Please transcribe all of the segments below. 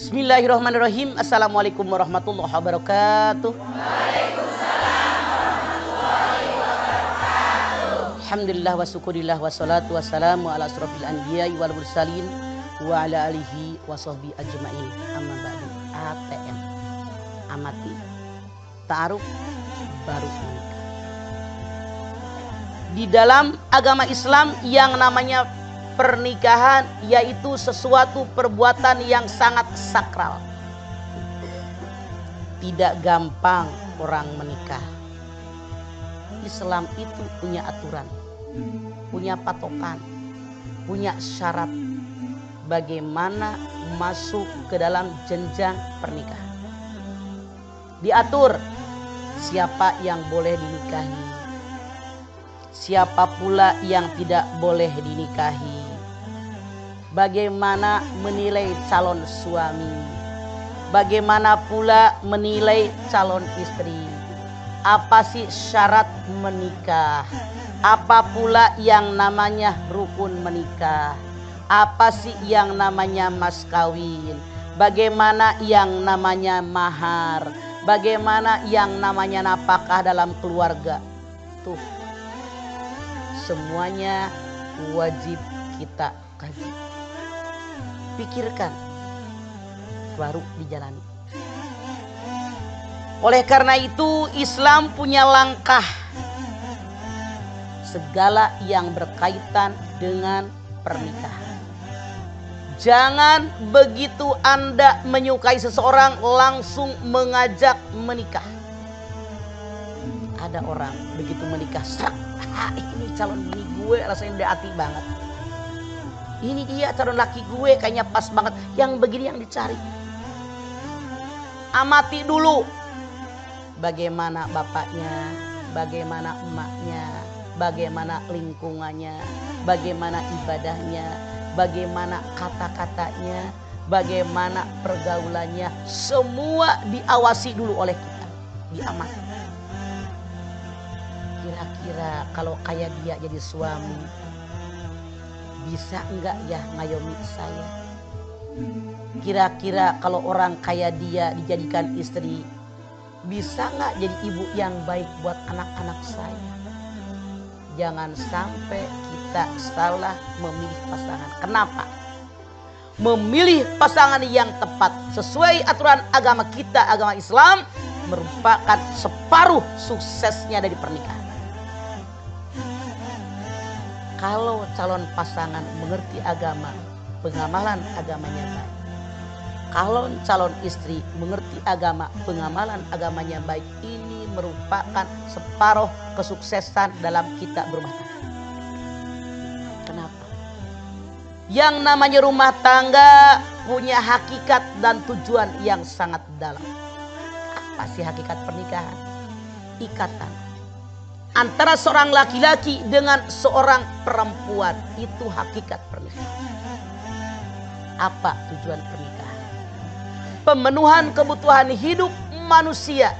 Bismillahirrahmanirrahim. Assalamualaikum warahmatullahi wabarakatuh. Alhamdulillah wa syukurillah wa salatu wassalamu ala asrofil anbiya'i wal mursalin wa ala alihi wa sahbihi ajma'in. Amma ba'du. ATM, amati, ta'aruf, baru menikah. Di dalam agama Islam yang namanya pernikahan yaitu sesuatu perbuatan yang sangat sakral. Tidak gampang orang menikah. Islam itu punya aturan, punya patokan, punya syarat bagaimana masuk ke dalam jenjang pernikahan. Diatur siapa yang boleh dinikahi, siapa pula yang tidak boleh dinikahi, bagaimana menilai calon suami, bagaimana pula menilai calon istri, apa sih syarat menikah, apa pula yang namanya rukun menikah, apa sih yang namanya mas kawin, bagaimana yang namanya mahar, bagaimana yang namanya nafkah dalam keluarga. Tuh, semuanya wajib kita kaji, pikirkan, baru dijalani. Oleh karena itu Islam punya langkah segala yang berkaitan dengan pernikahan. Jangan begitu Anda menyukai seseorang langsung mengajak menikah. Ada orang begitu menikah, ini calon bini gue rasanya di hati banget. Ini dia calon laki gue kayaknya pas banget. Yang begini yang dicari. Amati dulu bagaimana bapaknya, bagaimana emaknya, bagaimana lingkungannya, bagaimana ibadahnya, bagaimana kata-katanya, bagaimana pergaulannya. Semua diawasi dulu oleh kita, diamati. Kira-kira kalau kayak dia jadi suami, bisa enggak ya ngayomi saya? Kira-kira kalau orang kayak dia dijadikan istri, bisa enggak jadi ibu yang baik buat anak-anak saya? Jangan sampai kita salah memilih pasangan. Kenapa? Memilih pasangan yang tepat sesuai aturan agama kita, agama Islam, merupakan separuh suksesnya dari pernikahan. Kalau calon pasangan mengerti agama, pengamalan agamanya baik. Kalau calon istri mengerti agama, pengamalan agamanya baik, ini merupakan separuh kesuksesan dalam kita berumah tangga. Kenapa? Yang namanya rumah tangga punya hakikat dan tujuan yang sangat dalam. Apa sih hakikat pernikahan? Ikatan antara seorang laki-laki dengan seorang perempuan, itu hakikat pernikahan. Apa tujuan pernikahan? Pemenuhan kebutuhan hidup manusia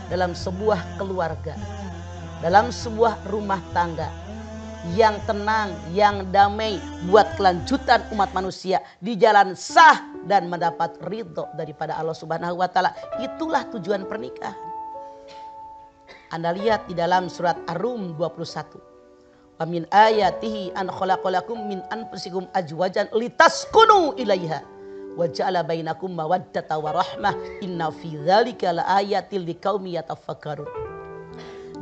dalam sebuah keluarga, dalam sebuah rumah tangga yang tenang, yang damai, buat kelanjutan umat manusia di jalan sah dan mendapat ridho daripada Allah Subhanahu wa Ta'ala. Itulah tujuan pernikahan. Anda lihat di dalam surat Ar-Rum 21. Wa min ayatihi an khalaqalakum min anfusikum azwajan litaskunu ilaiha wa ja'ala bainakum mawaddata wa rahmah inna fi dzalika laayatil liqaumi yatafakkarun.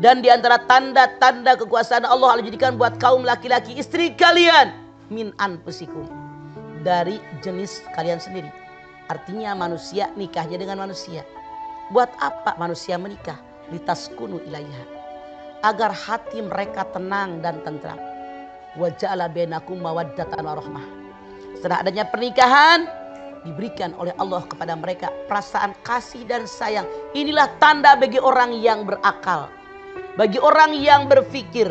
Dan di antara tanda-tanda kekuasaan Allah jadikan buat kaum laki-laki istri kalian min anfusikum, dari jenis kalian sendiri. Artinya manusia nikahnya dengan manusia. Buat apa manusia menikah? Litaskunu ilaiha, agar hati mereka tenang dan tentram. Wa ja'ala bainakum mawaddatan wa rahmah. Setelah adanya pernikahan, diberikan oleh Allah kepada mereka perasaan kasih dan sayang. Inilah tanda bagi orang yang berakal, bagi orang yang berpikir.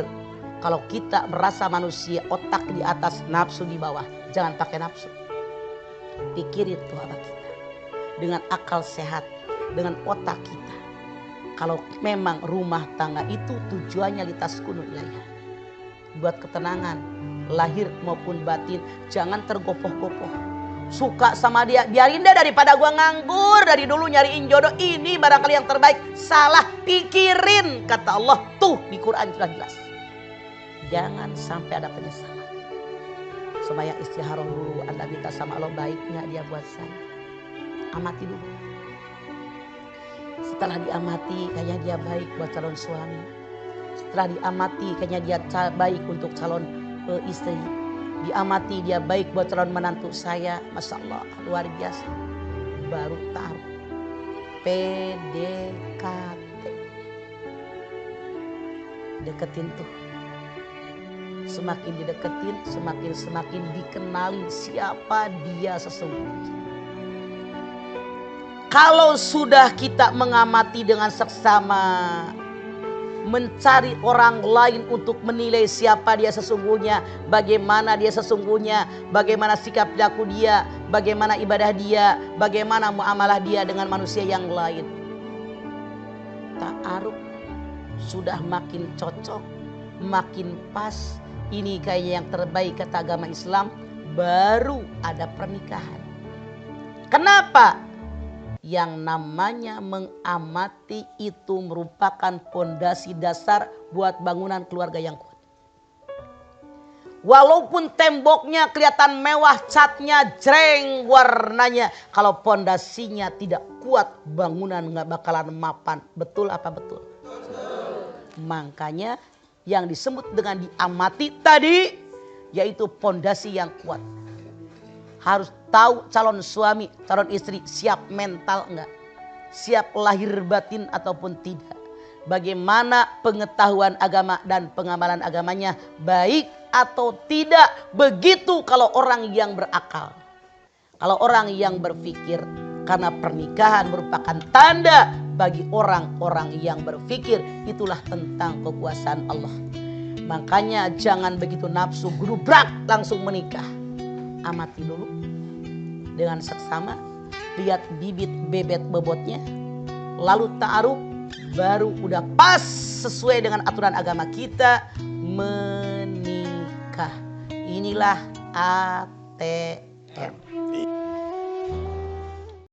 Kalau kita merasa manusia otak di atas, nafsu di bawah, jangan pakai nafsu. Pikirin tuhan kita dengan akal sehat, dengan otak kita. Kalau memang rumah tangga itu tujuannya litaskunu ilaiha, buat ketenangan lahir maupun batin, jangan tergopoh-gopoh. suka sama dia, biarin deh daripada gua nganggur dari dulu nyariin jodoh, ini barangkali yang terbaik. Salah pikirin, kata Allah tuh di Quran sudah jelas. Jangan sampai ada penyesalan. Sembahyang istikharah dulu, Anda minta sama Allah, baik nggak dia buat saya. Amati dulu. Setelah diamati, kayaknya dia baik buat calon suami. Setelah diamati, kayaknya dia baik untuk calon istri. Diamati, dia baik buat calon menantu saya. Masya Allah, luar biasa. Baru taruh PDKT. Deketin tuh. Semakin dideketin, semakin dikenali siapa dia sesungguhnya. Kalau sudah kita mengamati dengan seksama, mencari orang lain untuk menilai siapa dia sesungguhnya, bagaimana dia sesungguhnya, bagaimana sikap laku dia, bagaimana ibadah dia, bagaimana muamalah dia dengan manusia yang lain. Ta'aruf sudah makin cocok, makin pas. Ini kayaknya yang terbaik kata agama Islam, baru ada pernikahan. Kenapa? Yang namanya mengamati itu merupakan pondasi dasar buat bangunan keluarga yang kuat. Walaupun temboknya kelihatan mewah, catnya jreng warnanya, kalau pondasinya tidak kuat, bangunan nggak bakalan mapan. Betul apa betul? Makanya yang disebut dengan diamati tadi, yaitu pondasi yang kuat. Harus tahu calon suami, calon istri siap mental enggak, siap lahir batin ataupun tidak. Bagaimana pengetahuan agama dan pengamalan agamanya, baik atau tidak. Begitu kalau orang yang berakal, kalau orang yang berpikir. Karena pernikahan merupakan tanda bagi orang-orang yang berpikir. Itulah tentang kekuasaan Allah. Makanya jangan begitu nafsu gerubrak langsung menikah. Amati dulu dengan seksama, lihat bibit bebet bobotnya, lalu ta'aruf, baru udah pas sesuai dengan aturan agama kita menikah. Inilah ATM.